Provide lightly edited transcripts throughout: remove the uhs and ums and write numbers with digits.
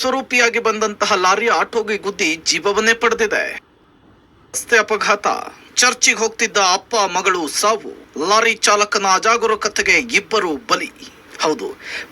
ಸ್ವರೂಪಿಯಾಗಿ ಬಂದಂತಹ ಲಾರಿ ಆಟೋಗೆ ಗುದ್ದಿ ಜೀವವನ್ನೇ ಪಡೆದಿದೆ. ರಸ್ತೆ ಅಪಘಾತ. ಚರ್ಚಿಗೆ ಹೋಗ್ತಿದ್ದ ಅಪ್ಪ ಮಗಳು ಸಾವು. ಲಾರಿ ಚಾಲಕನ ಅಜಾಗರೂಕತೆಗೆ ಇಬ್ಬರು ಬಲಿ. ಹೌದು,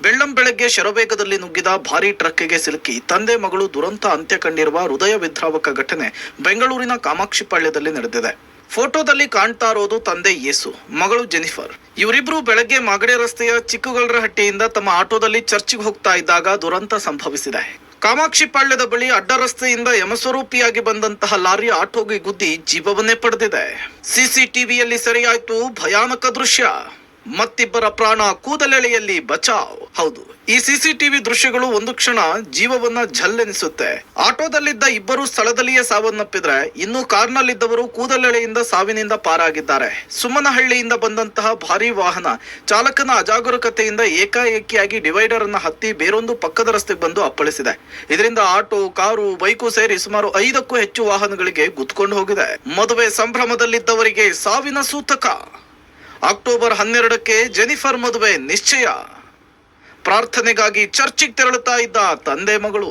ಬೆಳ್ಳಂಬೆಳಗ್ಗೆ ಶರವೇಗದಲ್ಲಿ ನುಗ್ಗಿದ ಭಾರೀ ಟ್ರಕ್ಗೆ ಸಿಲುಕಿ ತಂದೆ ಮಗಳು ದುರಂತ ಅಂತ್ಯ ಕಂಡಿರುವ ಹೃದಯ ವಿದ್ರಾವಕ ಘಟನೆ ಬೆಂಗಳೂರಿನ ಕಾಮಾಕ್ಷಿಪಾಳ್ಯದಲ್ಲಿ ನಡೆದಿದೆ. ಫೋಟೋದಲ್ಲಿ ಕಾಣ್ತಾ ಇರೋದು ತಂದೆ ಯೇಸು, ಮಗಳು ಜೆನಿಫರ್. ಇವರಿಬ್ರು ಬೆಳಗ್ಗೆ ಮಾಗಡಿ ರಸ್ತೆಯ ಚಿಕ್ಕಗಲ್ರಹಟ್ಟಿಯಿಂದ ತಮ್ಮ ಆಟೋದಲ್ಲಿ ಚರ್ಚಿಗೆ ಹೋಗ್ತಾ ಇದ್ದಾಗ ದುರಂತ ಸಂಭವಿಸಿದೆ. ಕಾಮಾಕ್ಷಿಪಾಳ್ಯದ ಬಳಿ ಅಡ್ಡ ರಸ್ತೆಯಿಂದ ಯಮಸ್ವರೂಪಿಯಾಗಿ ಬಂದಂತಹ ಲಾರಿ ಆಟೋಗೆ ಗುದ್ದಿ ಜೀವವನ್ನೇ ಪಡೆದಿದೆ. ಸಿಸಿಟಿವಿಯಲ್ಲಿ ಸೆರೆಯಾಯ್ತು ಭಯಾನಕ ದೃಶ್ಯ. ಮತ್ತಿಬ್ಬರ ಪ್ರಾಣ ಕೂದಲೆಳೆಯಲ್ಲಿ ಬಚಾವ್. ಹೌದು, ಈ ಸಿಸಿಟಿವಿ ದೃಶ್ಯಗಳು ಒಂದು ಕ್ಷಣ ಜೀವವನ್ನ ಝಲ್ಲೆನಿಸುತ್ತೆ. ಆಟೋದಲ್ಲಿದ್ದ ಇಬ್ಬರು ಸ್ಥಳದಲ್ಲಿಯೇ ಸಾವನ್ನಪ್ಪಿದ್ರೆ ಇನ್ನು ಕಾರ್ನಲ್ಲಿದ್ದವರು ಕೂದಲೆಳೆಯಿಂದ ಸಾವಿನಿಂದ ಪಾರಾಗಿದ್ದಾರೆ. ಸುಮನಹಳ್ಳಿಯಿಂದ ಬಂದಂತಹ ಭಾರೀ ವಾಹನ ಚಾಲಕನ ಅಜಾಗರೂಕತೆಯಿಂದ ಏಕಾಏಕಿಯಾಗಿ ಡಿವೈಡರ್ ಅನ್ನ ಹತ್ತಿ ಬೇರೊಂದು ಪಕ್ಕದ ರಸ್ತೆಗೆ ಬಂದು ಅಪ್ಪಳಿಸಿದೆ. ಇದರಿಂದ ಆಟೋ, ಕಾರು, ಬೈಕು ಸೇರಿ ಸುಮಾರು 5ಕ್ಕೂ ಹೆಚ್ಚು ವಾಹನಗಳಿಗೆ ಗುದ್ಕೊಂಡು ಹೋಗಿದೆ. ಮದುವೆ ಸಂಭ್ರಮದಲ್ಲಿದ್ದವರಿಗೆ ಸಾವಿನ ಸೂತಕ. ಅಕ್ಟೋಬರ್ 12ಕ್ಕೆ ಜೆನಿಫರ್ ಮದುವೆ ನಿಶ್ಚಯ. ಪ್ರಾರ್ಥನೆಗಾಗಿ ಚರ್ಚಿಗೆ ತೆರಳುತ್ತಾ ಇದ್ದ ತಂದೆ ಮಗಳು.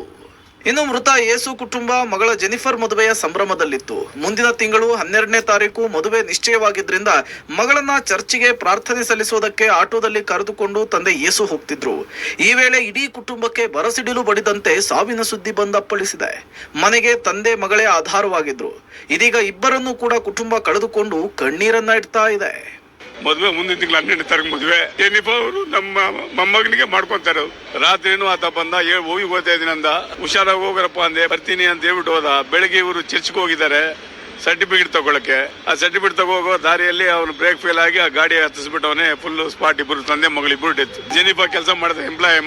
ಇನ್ನು ಮೃತ ಯೇಸು ಕುಟುಂಬ ಮಗಳ ಜೆನಿಫರ್ ಮದುವೆಯ ಸಂಭ್ರಮದಲ್ಲಿತ್ತು. ಮುಂದಿನ ತಿಂಗಳು 12ನೇ ತಾರೀಕು ಮದುವೆ ನಿಶ್ಚಯವಾಗಿದ್ರಿಂದ ಮಗಳನ್ನ ಚರ್ಚಿಗೆ ಪ್ರಾರ್ಥನೆ ಸಲ್ಲಿಸೋದಕ್ಕೆ ಆಟೋದಲ್ಲಿ ಕರೆದುಕೊಂಡು ತಂದೆ ಯೇಸು ಹೋಗ್ತಿದ್ರು. ಈ ವೇಳೆ ಇಡೀ ಕುಟುಂಬಕ್ಕೆ ಬರಸಿಡಿಲು ಬಡಿದಂತೆ ಸಾವಿನ ಸುದ್ದಿ ಬಂದಪ್ಪಳಿಸಿದೆ. ಮನೆಗೆ ತಂದೆ ಮಗಳೇ ಆಧಾರವಾಗಿದ್ರು. ಇದೀಗ ಇಬ್ಬರನ್ನೂ ಕೂಡ ಕುಟುಂಬ ಕಳೆದುಕೊಂಡು ಕಣ್ಣೀರನ್ನ ಇಡ್ತಾ ಇದೆ. ಮದುವೆ ಮುಂದಿನ ತಿಂಗಳು 12ನೇ ತಾರೀಕು ಮದುವೆ. ಜೆನಿಫರ್ ಅವರು ನಮ್ಮ ಮೊಮ್ಮಗನಿಗೆ ಮಾಡ್ಕೊಂತಾರೆ. ರಾತ್ರಿನೂ ಆತ ಬಂದ, ಹೋಗಿ ಹೋಗ್ತಾ ಇದೀನಿ ಅಂದ. ಹುಷಾರಾಗಿ ಹೋಗ್ರಪ್ಪ ಅಂದೆ, ಬರ್ತೀನಿ ಅಂತ ಹೇಳ್ಬಿಟ್ಟು ಹೋದ. ಬೆಳಗ್ಗೆ ಇವರು ಚರ್ಚ್ಗೆ ಹೋಗಿದ್ದಾರೆ ಸರ್ಟಿಫಿಕೇಟ್ ತಗೊಳಕ್ಕೆ. ಆ ಸರ್ಟಿಫಿಕೇಟ್ ತಗೋಗೋ ದಾರಿಯಲ್ಲಿ ಅವನು ಬ್ರೇಕ್ ಫೇಲ್ ಆಗಿ ಆ ಗಾಡಿ ಹತ್ತಿಸ್ಬಿಟ್ಟು ಅವನೇ ಫುಲ್ ಸ್ಪಾಟ್. ಇಬ್ಬರು ತಂದೆ ಮಗಳು ಇಬ್ಬರು ಡೆತ್. ಜೆನಿಫರ್ ಕೆಲಸ ಮಾಡಿದ ಎಂಪ್ಲಾಯ್